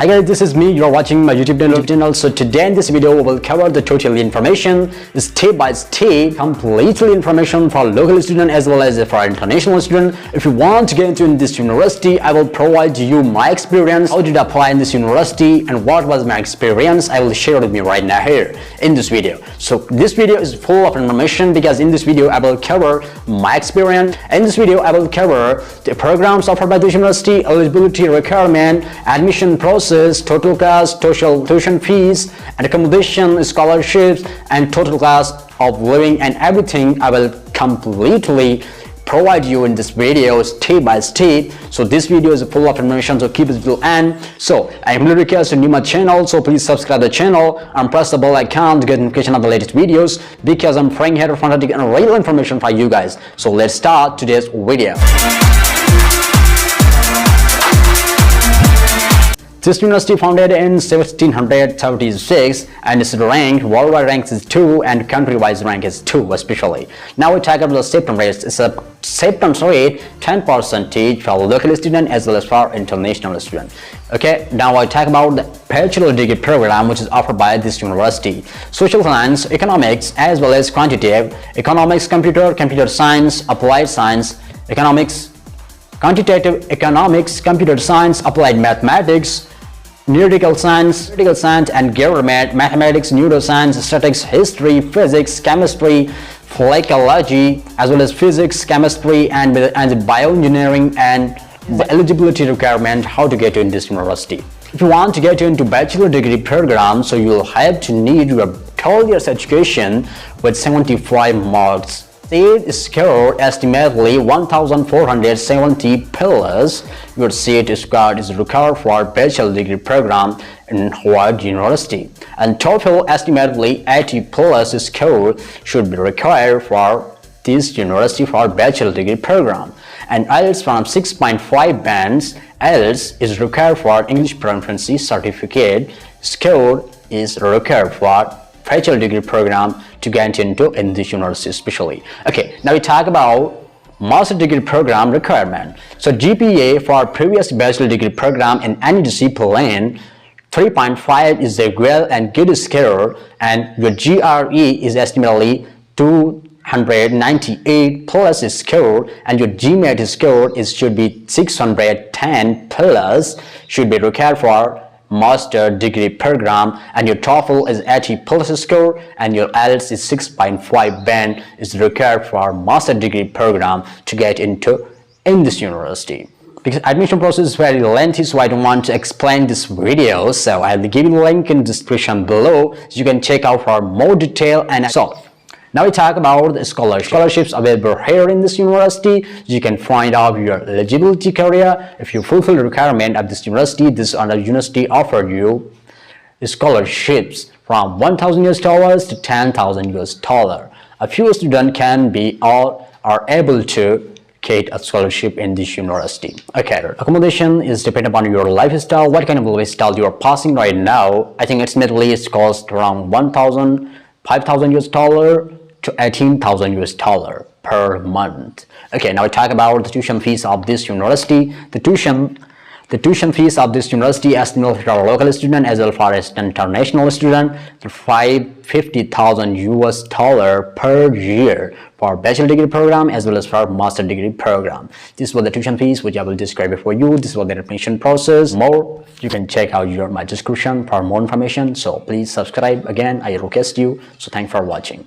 Hi guys, this is me. You're watching my YouTube channel. So today in this video we will cover the total information step by step, completely information for local student as well as for international student. If you want to get into in this university, I will provide you my experience, how did I apply in this university and what was my experience. I will share with me right now here in this video. So this video is full of information because in this video I will cover my experience. In this video I will cover the programs offered by this university, eligibility requirement, admission process, total cost, total tuition fees and accommodation, scholarships and total cost of living and everything. I will completely provide you in this video step by step. So this video is full of information, so keep it till end. So I am really request to new my channel, so please subscribe the channel and press the bell icon to get notification of the latest videos because I'm bringing here fantastic and real information for you guys. So let's start today's video. This university founded in 1636 and its rank, worldwide rank is 2 and country-wise rank is 2 especially. Now we talk about the acceptance rate. It's a acceptance rate 10% for local student as well as for international student. Okay, now I talk about the bachelor degree program which is offered by this university. Social science, economics as well as quantitative, economics, computer science, applied science, economics, quantitative economics, computer science, applied mathematics, numerical science and government, mathematics, neuroscience, statistics, history, physics, chemistry, psychology, as well as physics, chemistry and bioengineering and the eligibility requirement, how to get in this university. If you want to get into bachelor degree program, so you will have to need your 12 years education with 75 marks. Seat score estimately 1,470 plus. Your seat score is required for bachelor degree program in Harvard University, and TOEFL estimately 80 plus score should be required for this university for bachelor degree program, and IELTS from 6.5 bands. IELTS is required for English proficiency certificate. Score is required for bachelor degree program to get into in this university especially. Okay, now we talk about master degree program requirement. So GPA for previous bachelor degree program in any discipline 3.5 is a well and good score, and your GRE is estimately 298 plus score, and your GMAT score should be 610 plus, should be required for master degree program, and your TOEFL is 80 plus score, and your IELTS is 6.5 band is required for master degree program to get into in this university. Because admission process is very lengthy, so I don't want to explain this video, so I'll give you the link in the description below so you can check out for more detail. And so now we talk about the scholarships available here in this university. You can find out your eligibility criteria. If you fulfill the requirement of this university, this university offer you scholarships from $1,000 to $10,000. A few students can be or are able to get a scholarship in this university. Okay, accommodation is dependent upon your lifestyle, what kind of lifestyle you are passing right now. I think estimately it costs around $5,000 to $18,000 per month. Okay, now we talk about the tuition fees of this university. The tuition fees of this university estimated for local student as well as international student to $550,000 per year for bachelor degree program as well as for master degree program. This was the tuition fees which I will describe it for you. This was the admission process. More you can check out my description for more information. So please subscribe again, I request you. So thanks for watching.